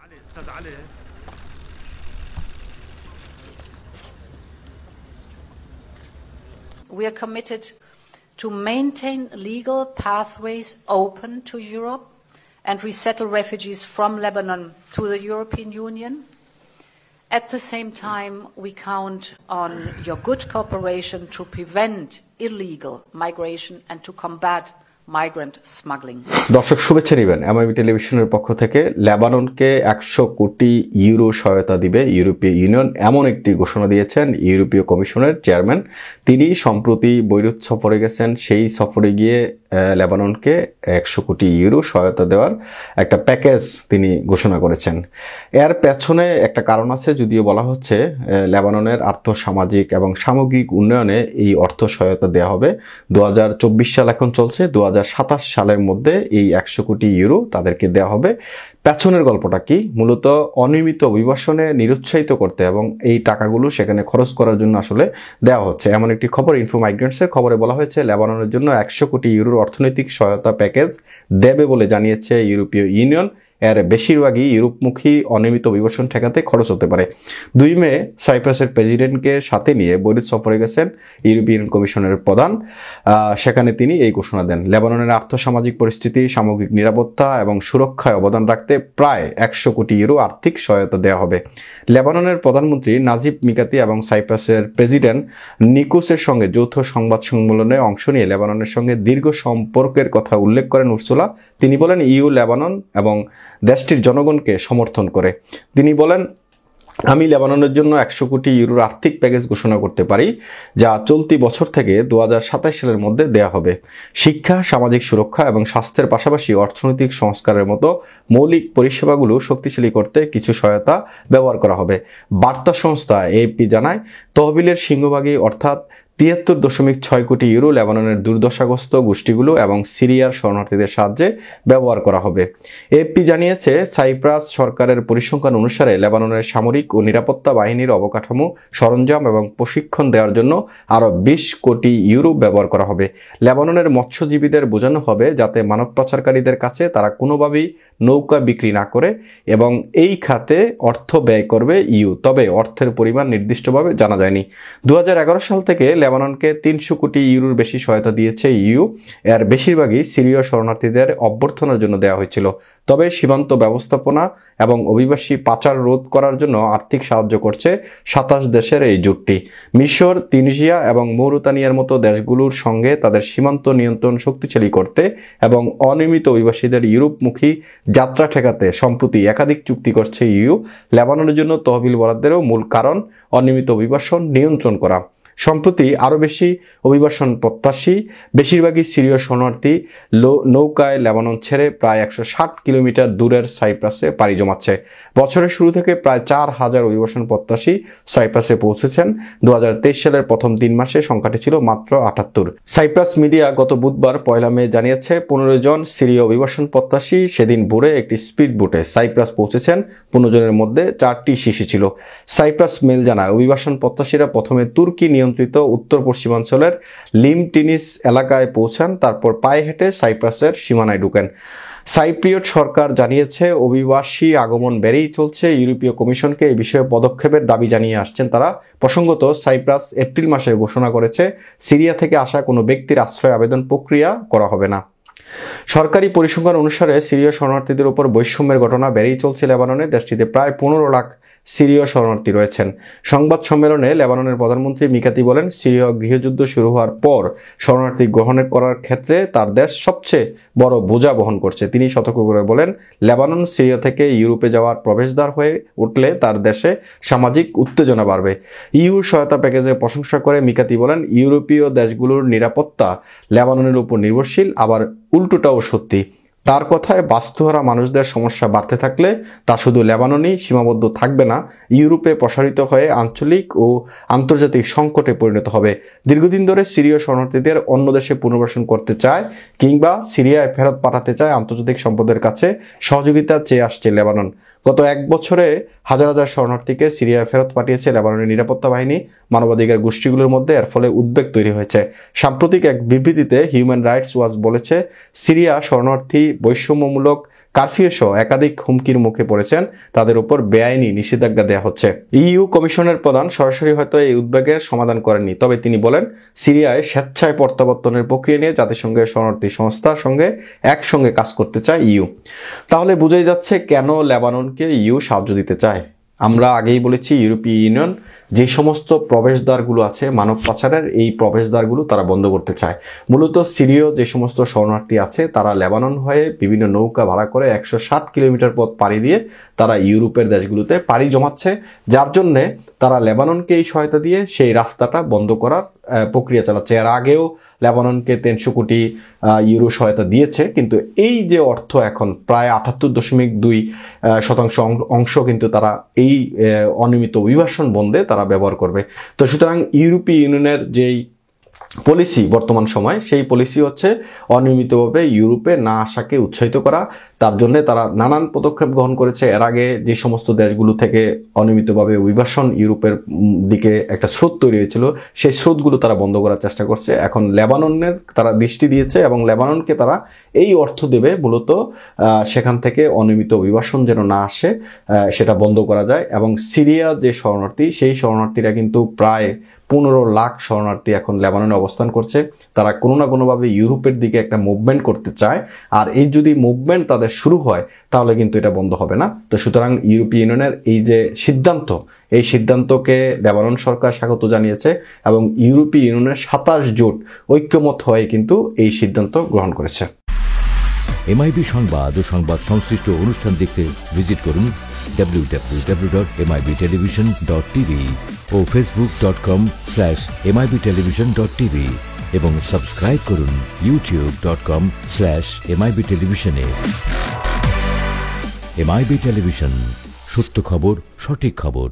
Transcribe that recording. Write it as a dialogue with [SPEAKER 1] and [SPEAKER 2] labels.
[SPEAKER 1] We are committed to maintain legal pathways open to Europe and resettle refugees from Lebanon to the European Union. At the same time, we count on your good cooperation to prevent illegal migration and to combat migrant smuggling.
[SPEAKER 2] দর্শক শুভেচ্ছা নেবেন MIB টেলিভিশনের পক্ষ থেকে। লেবাননকে 100 কোটি euro সহায়তা দিবে ইউরোপীয় ইউনিয়ন, এমন একটি ঘোষণা দিয়েছেন ইউরোপীয় কমিশনের চেয়ারম্যান। তিনি সম্প্রতি বৈরুত সফরে গেছেন। সেই সফরে গিয়ে লেবাননকে 100 কোটি ইউরো সহায়তা দেওয়ার একটা প্যাকেজ তিনি ঘোষণা করেছেন। এর পেছনে একটা কারণ আছে, যদিও বলা হচ্ছে লেবাননের আর্থসামাজিক এবং সামগ্রিক উন্নয়নে এই অর্থ সহায়তা দেওয়া হবে। 2024 সাল এখন চলছে, 2027 সালের মধ্যে এই 100 কোটি ইউরো তাদেরকে দেওয়া হবে। পেছনের গল্পটা কি? মূলত অনিয়মিত অভিবাসনে নিরুৎসাহিত করতে এবং এই টাকাগুলো সেখানে খরচ করার জন্য আসলে দেওয়া হচ্ছে, এমন একটি খবর। ইনফো মাইগ্রেন্টসের খবরে বলা হয়েছে লেবাননের জন্য 100 কোটি ইউরোর অর্থনৈতিক সহায়তা প্যাকেজ দেবে বলে জানিয়েছে ইউরোপীয় ইউনিয়ন। এর বেশিরভাগই ইউরোপমুখী অনিয়মিত অভিবাসন ঠেকাতে খরচ হতে পারে। 2 মে সাইপ্রাসের প্রেসিডেন্টকে সাথে নিয়ে বৈরুত সফরে গেছেন ইউরোপিয়ান কমিশনের প্রধান। সেখানে তিনি এই ঘোষণা দেন। লেবাননের আর্থসামাজিক পরিস্থিতি, সামগ্রিক নিরাপত্তা এবং সুরক্ষায় অবদান রাখতে প্রায় 100 কোটি ইউরো আর্থিক সহায়তা দেওয়া হবে। লেবাননের প্রধানমন্ত্রী নাজিব মিকাতি এবং সাইপ্রাসের প্রেসিডেন্ট নিকোসের সঙ্গে যৌথ সংবাদ সম্মেলনে অংশ নিয়ে লেবাননের সঙ্গে দীর্ঘ সম্পর্কের কথা উল্লেখ করেন উর্সুলা। তিনি বলেন ইউ লেবানন এবং দেশটির জনগণকে সমর্থন করে। তিনি বলেন, আমি লেবাননের জন্য 100 কোটি ইউরোর আর্থিক প্যাকেজ ঘোষণা করতে পারি, যা চলতি বছর থেকে 2027 সালের মধ্যে দেয়া হবে। শিক্ষা, সামাজিক সুরক্ষা এবং স্বাস্থ্যের পাশাপাশি অর্থনৈতিক সংস্কারের মতো মৌলিক পরিষেবাগুলো শক্তিশালী করতে কিছু সহায়তা ব্যবহার করা হবে। বার্তা সংস্থা এএফপি জানায়, তহবিলের সিংহভাগই অর্থাৎ 73.6 কোটি ইউরো লেবাননের দুর্দশাগ্রস্ত গোষ্ঠীগুলো এবং সিরিয়ার শরণার্থীদের সাহায্যে ব্যবহার করা হবে। এএফপি জানিয়েছে, সাইপ্রাস সরকারের পরিসংখ্যান অনুসারে লেবাননের সামরিক ও নিরাপত্তা বাহিনীর অবকাঠামো, সরঞ্জাম এবং প্রশিক্ষণ দেওয়ার জন্য আরও 20 কোটি ইউরো ব্যবহার করা হবে। লেবাননের মৎস্যজীবীদের বোঝানো হবে যাতে মানব পাচারকারীদের কাছে তারা কোনোভাবেই নৌকা বিক্রি না করে এবং এই খাতে অর্থ ব্যয় করবে ইউ, তবে অর্থের পরিমাণ নির্দিষ্টভাবে জানা যায়নি। 2011 সাল থেকে লেবাননকে 300 কোটি ইউরোর বেশি সহায়তা দিয়েছে ইউ। এর বেশিরভাগই সিরীয় শরণার্থীদের অভ্যর্থনার জন্য দেওয়া হয়েছিল। তবে সীমান্ত ব্যবস্থাপনা এবং অভিবাসী পাচার রোধ করার জন্য আর্থিক সাহায্য করছে 27 দেশের এই জোটটি। মিশর, তিউনিসিয়া এবং মৌরিতানিয়ার মতো দেশগুলোর সঙ্গে তাদের সীমান্ত নিয়ন্ত্রণ শক্তিশালী করতে এবং অনিয়মিত অভিবাসীদের ইউরোপমুখী যাত্রা ঠেকাতে সম্প্রতি একাধিক চুক্তি করছে ইউ। লেবাননের জন্য তহবিল বরাদ্দেরও মূল কারণ অনিয়মিত অভিবাসন নিয়ন্ত্রণ করা। সম্প্রতি আরও বেশি অভিবাসন প্রত্যাশী, বেশিরভাগই সিরীয় শরণার্থী নৌকায় লেবানন ছেড়ে প্রায় 160 কিলোমিটার দূরের সাইপ্রাসে পাড়ি জমাচ্ছে। বছরের শুরু থেকে প্রায় 4000 অভিবাসন প্রত্যাশী সাইপ্রাসে পৌঁছেছেন। 2023 সালের প্রথম 3 মাসে সংখ্যাটি ছিল মাত্র 78। সাইপ্রাস মিডিয়া গত বুধবার 1 মে জানিয়েছে 15 জন সিরীয় অভিবাসন প্রত্যাশী সেদিন ভোরে একটি স্পিড বোটে সাইপ্রাস পৌঁছেছেন। 15 জনের মধ্যে 4টি শিশু ছিল। সাইপ্রাস মেল জানায়, অভিবাসন প্রত্যাশীরা প্রথমে তুর্কি নিয়ন্ত্রিত উত্তর পশ্চিমাঞ্চলের লিমটিনিস এলাকায় পৌঁছান, তারপর পায়ে হেঁটে সাইপ্রাসের সীমানায় ঢুকেন। সাইপ্রিয়ট সরকার জানিয়েছে অভিবাসী আগমন বেড়েই চলছে। ইউরোপীয় কমিশনকে এই বিষয়ে পদক্ষেপের দাবি জানিয়ে আসছেন তারা। প্রসঙ্গত, সাইপ্রাস এপ্রিল মাসে ঘোষণা করেছে সিরিয়া থেকে আসা কোনো ব্যক্তির আশ্রয় আবেদন প্রক্রিয়া করা হবে না। সরকারি পরিসংখ্যান অনুসারে সিরীয় শরণার্থীদের উপর বৈষম্যের ঘটনা বেড়েই চলছে লেবাননে। দেশটিতে প্রায় 15 লাখ সিরীয় শরণার্থী রয়েছেন। সংবাদ সম্মেলনে লেবাননের প্রধানমন্ত্রী মিকাতি বলেন, সিরীয় গৃহযুদ্ধ শুরু হওয়ার পর শরণার্থী গ্রহণ করার ক্ষেত্রে তার দেশ সবচেয়ে বড় বোঝা বহন করছে। তিনি সতর্ক করে বলেন, লেবানন সিরিয়া থেকে ইউরোপে যাওয়ার প্রবেশদ্বার হয়ে উঠলে তার দেশে সামাজিক উত্তেজনা বাড়বে। ইউর সহায়তা প্যাকেজের প্রশংসা করে মিকাতি বলেন, ইউরোপীয় দেশগুলোর নিরাপত্তা লেবাননের উপর নির্ভরশীল, আবার উল্টোটাও সত্যি। তার কথায়, বাস্তুহারা মানুষদের সমস্যা বাড়তে থাকলে তা শুধু লেবাননেই সীমাবদ্ধ থাকবে না, ইউরোপে প্রসারিত হয়ে আঞ্চলিক ও আন্তর্জাতিক সংকটে পরিণত হবে। দীর্ঘদিন ধরে সিরীয় শরণার্থীদের অন্য দেশে পুনর্বাসন করতে চায় কিংবা সিরিয়ায় ফেরত পাঠাতে চায় আন্তর্জাতিক সম্পদের কাছে সহযোগিতা চেয়ে আসছে লেবানন। গত 1 বছরে হাজার হাজার শরণার্থীকে সিরিয়ায় ফেরত পাঠিয়েছে লেবাননের নিরাপত্তা বাহিনী, মানবাধিকার গোষ্ঠীগুলোর মধ্যে। এর ফলে উদ্বেগ তৈরি হয়েছে। সাম্প্রতিক এক বিবৃতিতে হিউম্যান রাইটস ওয়াচ বলেছে, সিরিয়া শরণার্থী বৈষম্যমূলক কারফিউ সহ একাধিক হুমকির মুখে পড়েছেন, তাদের উপর বেআইনি নিষেধাজ্ঞা দেওয়া হচ্ছে। ইইউ কমিশনের প্রধান সরাসরি হয়তো এই উদ্বেগের সমাধান করেননি, তবে তিনি বলেন সিরিয়ায় স্বেচ্ছায় প্রত্যাবর্তনের প্রক্রিয়া নিয়ে জাতিসংঘের শরণার্থী সংস্থার সঙ্গে একসঙ্গে কাজ করতে চায় ইইউ। তাহলে বোঝাই যাচ্ছে কেন লেবাননকে ইইউ সাহায্য দিতে চায়। আমরা আগেই বলেছি ইউরোপীয় ইউনিয়ন যে সমস্ত প্রবেশদ্বারগুলো আছে মানব পাচারের, এই প্রবেশদ্বারগুলো তারা বন্ধ করতে চায়। মূলত সিরীয় যে সমস্ত শরণার্থী আছে তারা লেবানন হয়ে বিভিন্ন নৌকা ভাড়া করে 160 কিলোমিটার পথ পাড়ি দিয়ে তারা ইউরোপের দেশগুলোতে পাড়ি জমাচ্ছে, যার জন্যে তারা লেবাননকে এই সহায়তা দিয়ে সেই রাস্তাটা বন্ধ করার প্রক্রিয়া চালাচ্ছে। এর আগেও লেবাননকে 300 কোটি ইউরো সহায়তা দিয়েছে, কিন্তু এই যে অর্থ এখন প্রায় 78.2% অংশ কিন্তু তারা এই অনিয়মিত অভিবাসন বন্ধে তারা ব্যবহার করবে। তো সুতরাং ইউরোপীয় ইউনিয়নের যেই পলিসি বর্তমান সময়, সেই পলিসি হচ্ছে অনিয়মিতভাবে ইউরোপে না আসাকে উৎসাহিত করা। তার জন্য তারা নানান পদক্ষেপ গ্রহণ করেছে। এর আগে যে সমস্ত দেশগুলো থেকে অনিয়মিতভাবে অভিবাসন ইউরোপের দিকে একটা স্রোত তৈরি হয়েছিল, সেই স্রোতগুলো তারা বন্ধ করার চেষ্টা করছে। এখন লেবাননের তারা দৃষ্টি দিয়েছে এবং লেবাননকে তারা এই অর্থ দেবে মূলত সেখান থেকে অনিয়মিত অভিবাসন যেন না আসে, সেটা বন্ধ করা যায়। এবং সিরিয়া যে শরণার্থী, সেই শরণার্থীরা কিন্তু প্রায় 15 লাখ শরণার্থী এখন লেবাননে অবস্থান করছে। তারা কোনো না কোনোভাবে ইউরোপের দিকে একটা মুভমেন্ট করতে চায়, আর এই যদি মুভমেন্ট তাদের শুরু হয় তাহলে কিন্তু এটা বন্ধ হবে না। তো সুতরাং ইউরোপীয় ইউনিয়নের এই যে সিদ্ধান্ত, এই সিদ্ধান্তকে লেবানন সরকার স্বাগত জানিয়েছে এবং ইউরোপীয় ইউনিয়নের 27 জোট ঐক্যমত হয়ে কিন্তু এই সিদ্ধান্ত গ্রহণ করেছে।
[SPEAKER 3] এমআইবি সংবাদ ও সংবাদ সংশ্লিষ্ট অনুষ্ঠান দেখতে ভিজিট করুন www.mibtelevision.tv ও facebook.com/mibtelevision.tv এবং সাবস্ক্রাইব করুন youtube.com/mibtelevision এ। এমআইবি টেলিভিশন, সত্য খবর, সঠিক খবর।